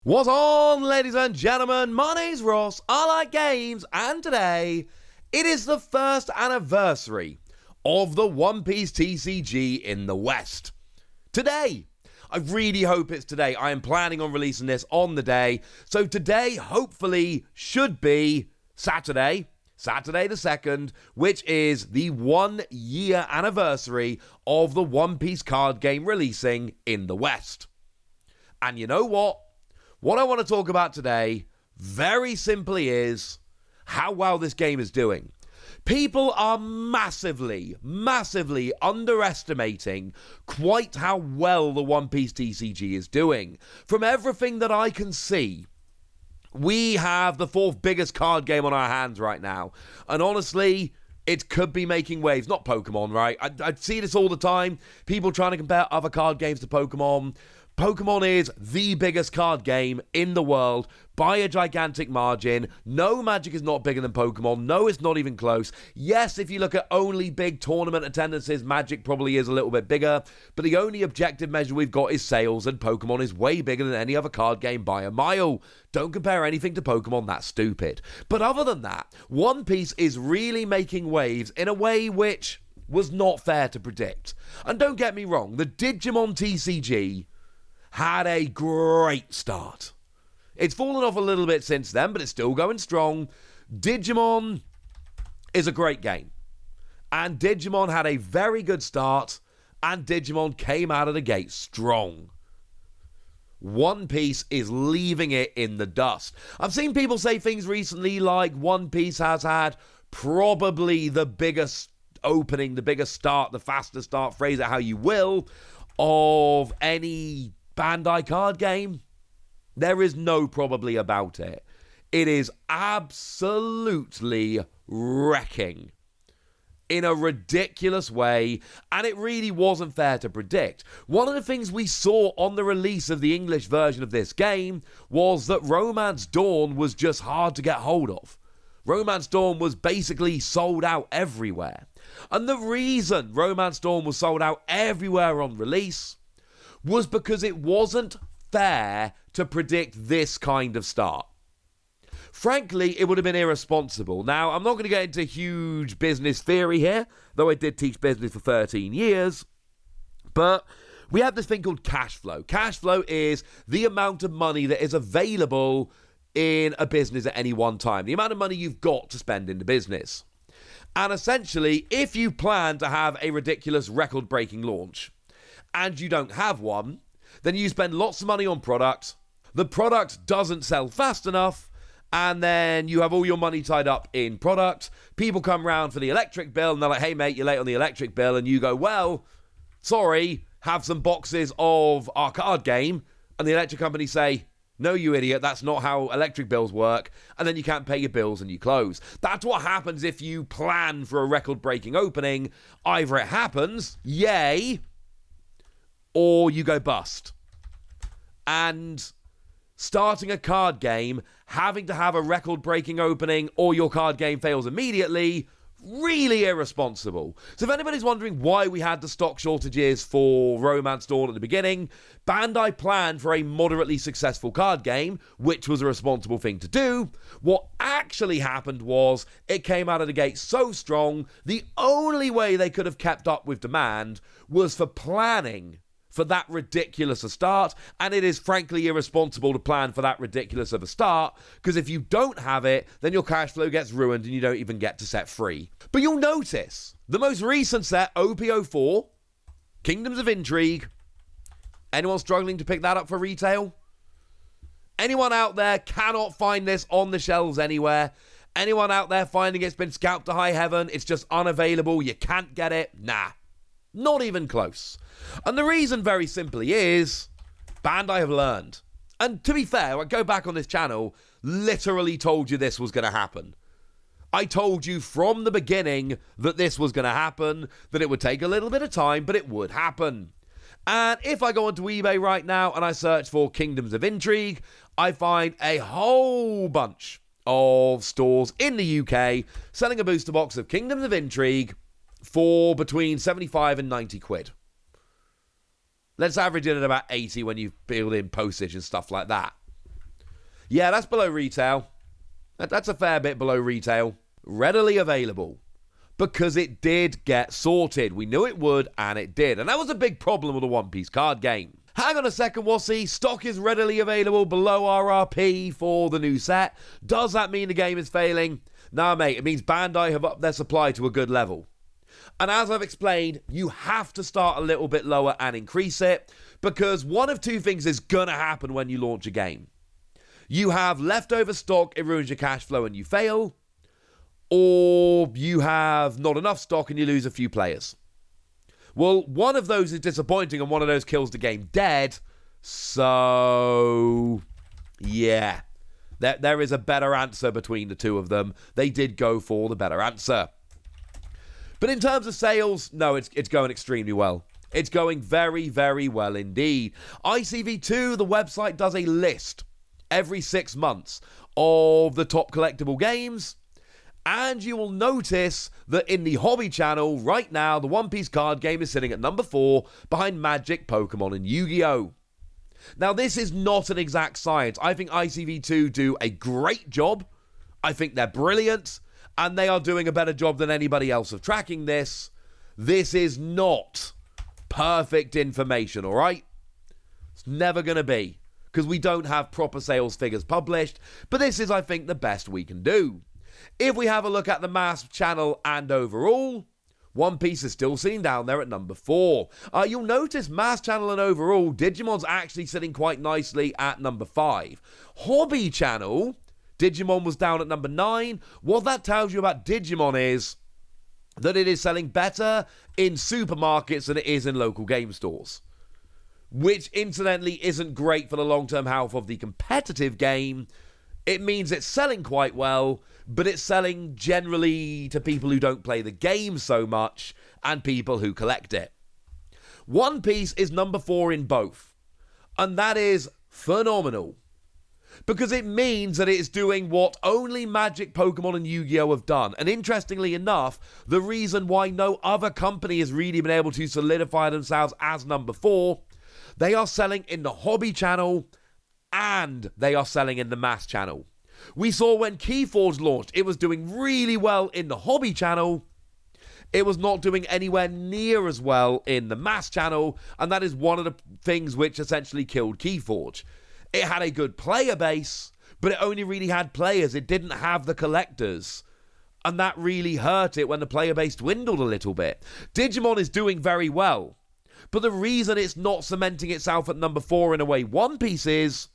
What's on, ladies and gentlemen? My name's Ross, I like games, and today it is the first anniversary of the One Piece TCG in the West. Today, I really hope it's today. I am planning on releasing this on the day, so today hopefully should be Saturday the 2nd, which is the 1 year anniversary of the One Piece card game releasing in the West. And you know what? What I want to talk about today, very simply, is how well this game is doing. People are massively underestimating quite how well the One Piece TCG is doing. From everything that I can see, we have the 4th biggest card game on our hands right now. And honestly, it could be making waves. Not Pokemon, right? I see this all the time. People trying to compare other card games to Pokemon. Pokemon is the biggest card game in the world by a gigantic margin. No, Magic is not bigger than Pokemon. No, it's not even close. Yes, if you look at only big tournament attendances, Magic probably is a little bit bigger, but the only objective measure we've got is sales, and Pokemon is way bigger than any other card game by a mile. Don't compare anything to Pokemon, that's stupid. But other than that, One Piece is really making waves in a way which was not fair to predict. And don't get me wrong, the Digimon TCG had a great start. It's fallen off a little bit since then, but it's still going strong. Digimon is a great game. And Digimon had a very good start, and Digimon came out of the gate strong. One Piece is leaving it in the dust. I've seen people say things recently like One Piece has had probably the biggest opening, the biggest start, the fastest start, phrase it how you will, of any Bandai card game. There is no probably about it. It is absolutely wrecking in a ridiculous way, and it really wasn't fair to predict. One of the things we saw on the release of the English version of this game was that Romance Dawn was just hard to get hold of. Romance Dawn was basically sold out everywhere. And the reason Romance Dawn was sold out everywhere on release was because it wasn't fair to predict this kind of start. Frankly, it would have been irresponsible. Now, I'm not going to get into huge business theory here, though I did teach business for 13 years, but we have this thing called cash flow. Cash flow is the amount of money that is available in a business at any one time, the amount of money you've got to spend in the business. And essentially, if you plan to have a ridiculous record-breaking launch, and you don't have one, then you spend lots of money on product, the product doesn't sell fast enough, and then you have all your money tied up in product. People come round for the electric bill, and they're like, hey mate, you're late on the electric bill, and you go, well, sorry, have some boxes of our card game, and the electric company say, no, you idiot, that's not how electric bills work, and then you can't pay your bills and you close. That's what happens if you plan for a record-breaking opening. Either it happens, yay, or you go bust. And starting a card game, having to have a record-breaking opening, or your card game fails immediately, really irresponsible. So if anybody's wondering why we had the stock shortages for Romance Dawn at the beginning, Bandai planned for a moderately successful card game, which was a responsible thing to do. What actually happened was it came out of the gate so strong, the only way they could have kept up with demand was for planning for that ridiculous a start, and it is frankly irresponsible to plan for that ridiculous of a start, because if you don't have it, then your cash flow gets ruined and you don't even get to set free. But you'll notice, the most recent set, OP04, Kingdoms of Intrigue, anyone struggling to pick that up for retail? Anyone out there cannot find this on the shelves anywhere? Anyone out there finding it's been scalped to high heaven, it's just unavailable, you can't get it? Nah. Not even close. And the reason, very simply, is Bandai have learned. And to be fair, I go back on this channel, literally told you this was going to happen. I told you from the beginning that this was going to happen, that it would take a little bit of time, but it would happen. And if I go onto eBay right now and I search for Kingdoms of Intrigue, I find a whole bunch of stores in the UK selling a booster box of Kingdoms of Intrigue for between 75 and 90 quid. Let's average it at about 80 when you build in postage and stuff like that. Yeah, that's below retail. That's a fair bit below retail. Readily available. Because it did get sorted. We knew it would, and it did. And that was a big problem with the One Piece card game. Hang on a second, Wassy. Stock is readily available below RRP for the new set. Does that mean the game is failing? Nah, mate. It means Bandai have upped their supply to a good level. And as I've explained, you have to start a little bit lower and increase it, because one of two things is going to happen when you launch a game. You have leftover stock, it ruins your cash flow and you fail, or you have not enough stock and you lose a few players. Well, one of those is disappointing and one of those kills the game dead. So, yeah, there is a better answer between the two of them. They did go for the better answer. But in terms of sales, no, it's going extremely well. It's going very, very well indeed. ICV2, the website, does a list every 6 months of the top collectible games. And you will notice that in the hobby channel right now, the One Piece card game is sitting at number 4 behind Magic, Pokemon, and Yu-Gi-Oh! Now, this is not an exact science. I think ICV2 do a great job. I think they're brilliant. And they are doing a better job than anybody else of tracking this. This is not perfect information, all right? It's never going to be, because we don't have proper sales figures published. But this is, I think, the best we can do. If we have a look at the mass channel and overall, One Piece is still sitting down there at number 4. You'll notice mass channel and overall, Digimon's actually sitting quite nicely at number 5. Hobby channel, Digimon was down at number 9. What that tells you about Digimon is that it is selling better in supermarkets than it is in local game stores. Which, incidentally, isn't great for the long-term health of the competitive game. It means it's selling quite well, but it's selling generally to people who don't play the game so much and people who collect it. One Piece is number 4 in both. And that is phenomenal. Because it means that it is doing what only Magic, Pokemon, and Yu-Gi-Oh! Have done. And interestingly enough, the reason why no other company has really been able to solidify themselves as number 4, they are selling in the hobby channel and they are selling in the mass channel. We saw when Keyforge launched, it was doing really well in the hobby channel. It was not doing anywhere near as well in the mass channel, and that is one of the things which essentially killed Keyforge. It had a good player base, but it only really had players. It didn't have the collectors. And that really hurt it when the player base dwindled a little bit. Digimon is doing very well. But the reason it's not cementing itself at number 4 in a way One Piece is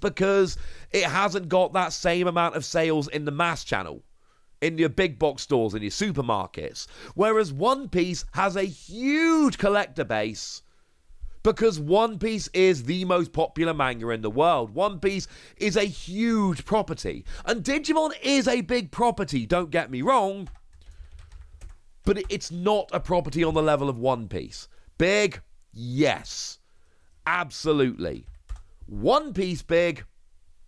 because it hasn't got that same amount of sales in the mass channel, in your big box stores, in your supermarkets. Whereas One Piece has a huge collector base, because One Piece is the most popular manga in the world. One Piece is a huge property. And Digimon is a big property, don't get me wrong. But it's not a property on the level of One Piece. Big? Yes. Absolutely. One Piece big?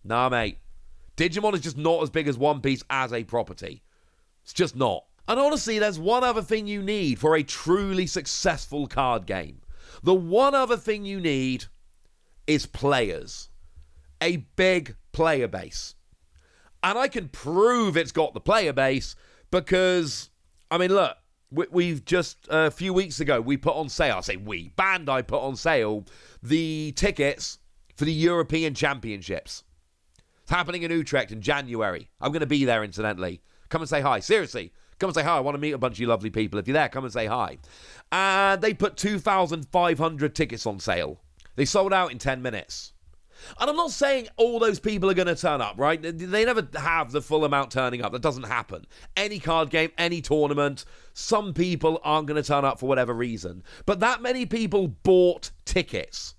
Nah, mate. Digimon is just not as big as One Piece as a property. It's just not. And honestly, there's one other thing you need for a truly successful card game. The one other thing you need is players. A big player base. And I can prove it's got the player base because, I mean, look, we've just, a few weeks ago, we put on sale, I say we, Bandai put on sale the tickets for the European Championships. It's happening in Utrecht in January. I'm going to be there, incidentally. Come and say hi. Seriously. Come and say hi. I want to meet a bunch of you lovely people. If you're there, come and say hi. And they put 2,500 tickets on sale. They sold out in 10 minutes. And I'm not saying all those people are going to turn up, right? They never have the full amount turning up. That doesn't happen. Any card game, any tournament, some people aren't going to turn up for whatever reason. But that many people bought tickets.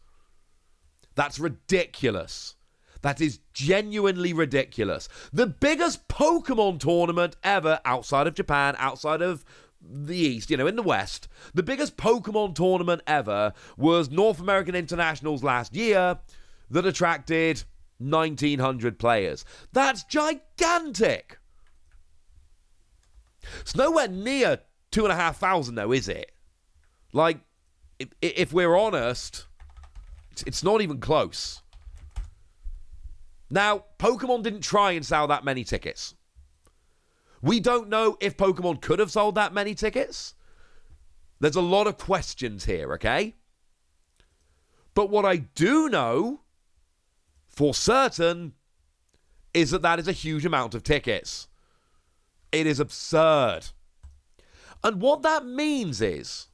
That's ridiculous. That is genuinely ridiculous. The biggest Pokemon tournament ever outside of Japan, outside of the East, in the West, the biggest Pokemon tournament ever was North American Internationals last year that attracted 1,900 players. That's gigantic. It's nowhere near 2,500 though, is it? Like, if we're honest, it's not even close. Now, Pokemon didn't try and sell that many tickets. We don't know if Pokemon could have sold that many tickets. There's a lot of questions here, okay? But what I do know for certain is that is a huge amount of tickets. It is absurd. And what that means is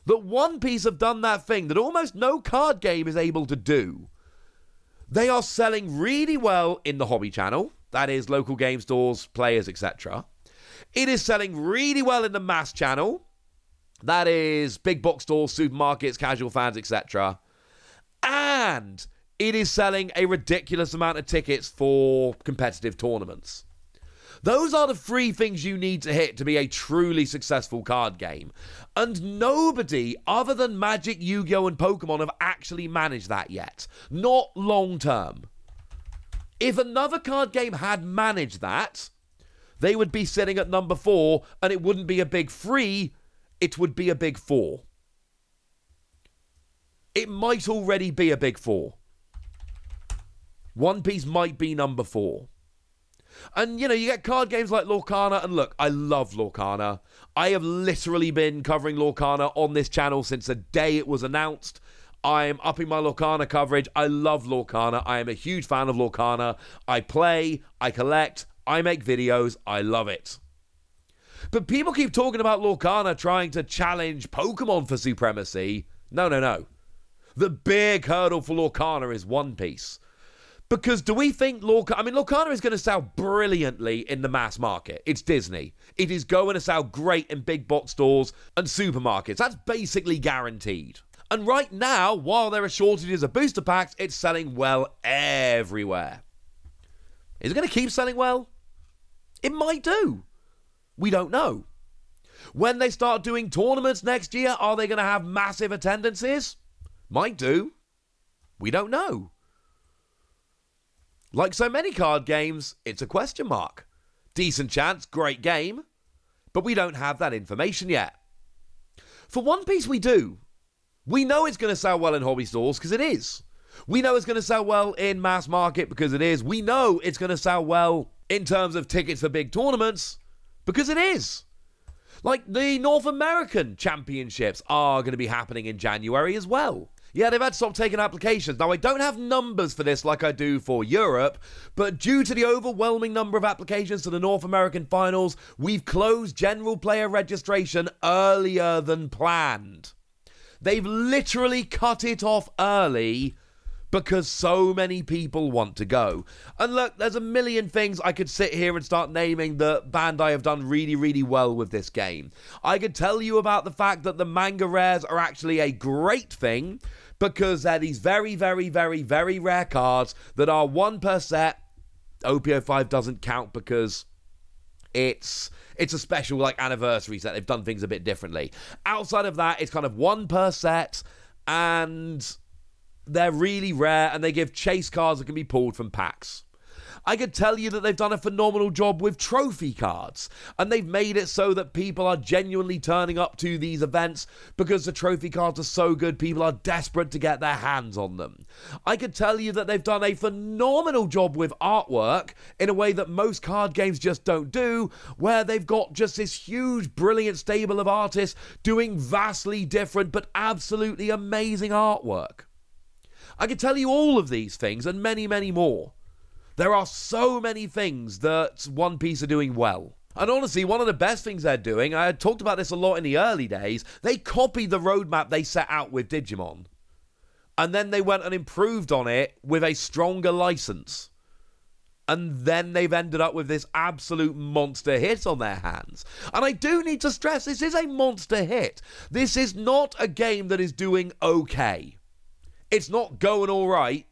that One Piece have done that thing that almost no card game is able to do. They are selling really well in the hobby channel. That is local game stores, players, etc. It is selling really well in the mass channel. That is big box stores, supermarkets, casual fans, etc. And it is selling a ridiculous amount of tickets for competitive tournaments. Those are the three things you need to hit to be a truly successful card game. And nobody other than Magic, Yu-Gi-Oh! And Pokemon have actually managed that yet. Not long term. If another card game had managed that, they would be sitting at number 4, and it wouldn't be a big 3, it would be a big 4. It might already be a big 4. One Piece might be number 4. And, you get card games like Lorcana, and look, I love Lorcana. I have literally been covering Lorcana on this channel since the day it was announced. I'm upping my Lorcana coverage. I love Lorcana. I am a huge fan of Lorcana. I play, I collect, I make videos. I love it. But people keep talking about Lorcana trying to challenge Pokemon for supremacy. No. The big hurdle for Lorcana is One Piece. Because do we think Lorcana is going to sell brilliantly in the mass market. It's Disney. It is going to sell great in big box stores and supermarkets. That's basically guaranteed. And right now, while there are shortages of booster packs, it's selling well everywhere. Is it going to keep selling well? It might do. We don't know. When they start doing tournaments next year, are they going to have massive attendances? Might do. We don't know. Like so many card games, it's a question mark. Decent chance, great game, but we don't have that information yet. For One Piece, we do. We know it's going to sell well in hobby stores because it is. We know it's going to sell well in mass market because it is. We know it's going to sell well in terms of tickets for big tournaments because it is. Like the North American Championships are going to be happening in January as well. Yeah, they've had to stop taking applications. Now, I don't have numbers for this like I do for Europe, but due to the overwhelming number of applications to the North American finals, we've closed general player registration earlier than planned. They've literally cut it off early because so many people want to go. And look, there's a million things I could sit here and start naming that Bandai have done really, really well with this game. I could tell you about the fact that the manga rares are actually a great thing because they're these very, very, very, very rare cards that are 1 per set. OPO5 doesn't count because it's a special anniversary set. They've done things a bit differently. Outside of that, it's kind of 1 per set, and they're really rare, and they give chase cards that can be pulled from packs. I could tell you that they've done a phenomenal job with trophy cards, and they've made it so that people are genuinely turning up to these events because the trophy cards are so good, people are desperate to get their hands on them. I could tell you that they've done a phenomenal job with artwork in a way that most card games just don't do, where they've got just this huge, brilliant stable of artists doing vastly different but absolutely amazing artwork. I could tell you all of these things and many, many more. There are so many things that One Piece are doing well. And honestly, one of the best things they're doing, I had talked about this a lot in the early days, they copied the roadmap they set out with Digimon. And then they went and improved on it with a stronger license. And then they've ended up with this absolute monster hit on their hands. And I do need to stress, this is a monster hit. This is not a game that is doing okay. It's not going all right.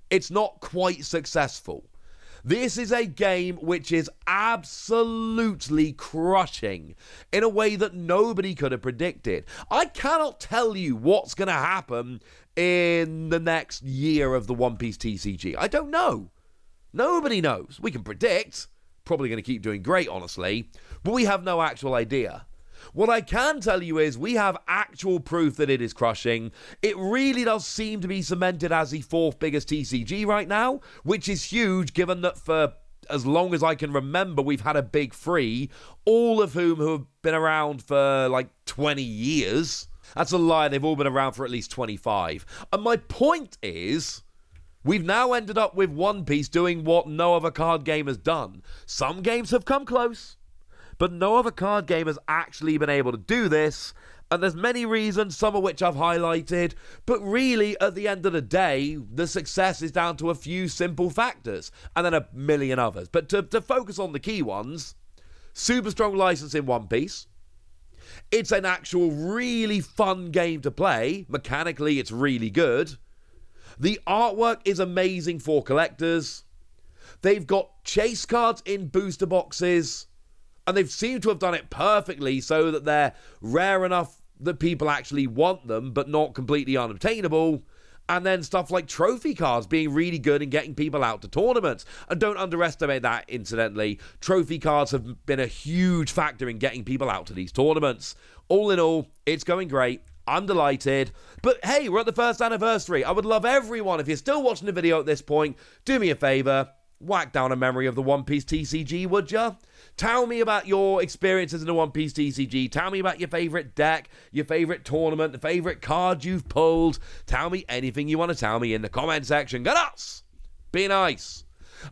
It's not quite successful. This is a game which is absolutely crushing in a way that nobody could have predicted. I cannot tell you what's going to happen in the next year of the One Piece TCG. I don't know. Nobody knows. We can predict. Probably going to keep doing great, honestly. But we have no actual idea. What I can tell you is we have actual proof that it is crushing. It really does seem to be cemented as the 4th biggest TCG right now, which is huge given that for as long as I can remember, we've had a big 3, all of whom have been around for like 20 years. That's a lie, they've all been around for at least 25. And my point is, we've now ended up with One Piece doing what no other card game has done. Some games have come close, but no other card game has actually been able to do this, and there's many reasons, some of which I've highlighted, but really, at the end of the day, the success is down to a few simple factors, and then a million others. But to focus on the key ones, super strong license in One Piece. It's an actual really fun game to play. Mechanically, it's really good. The artwork is amazing for collectors. They've got chase cards in booster boxes, and they've seemed to have done it perfectly so that they're rare enough that people actually want them, but not completely unobtainable. And then stuff like trophy cards being really good in getting people out to tournaments. And don't underestimate that, incidentally. Trophy cards have been a huge factor in getting people out to these tournaments. All in all, it's going great. I'm delighted. But hey, we're at the 1st anniversary. I would love everyone, if you're still watching the video at this point, do me a favor. Whack down a memory of the One Piece TCG, would ya? Tell me about your experiences in the One Piece TCG. Tell me about your favourite deck, your favourite tournament, the favourite card you've pulled. Tell me anything you want to tell me in the comment section. Go nuts! Be nice.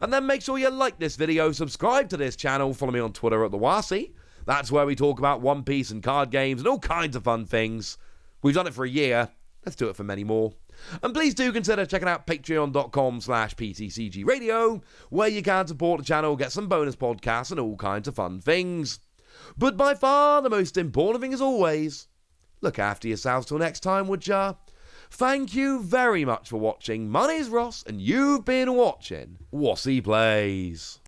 And then make sure you like this video, subscribe to this channel, follow me on Twitter at the Wasi. That's where we talk about One Piece and card games and all kinds of fun things. We've done it for a year. Let's do it for many more. And please do consider checking out patreon.com/PTCGradio, where you can support the channel, get some bonus podcasts and all kinds of fun things. But by far the most important thing, as always, look after yourselves till next time, would ya? Thank you very much for watching. My name's Ross, and you've been watching Wasi Plays.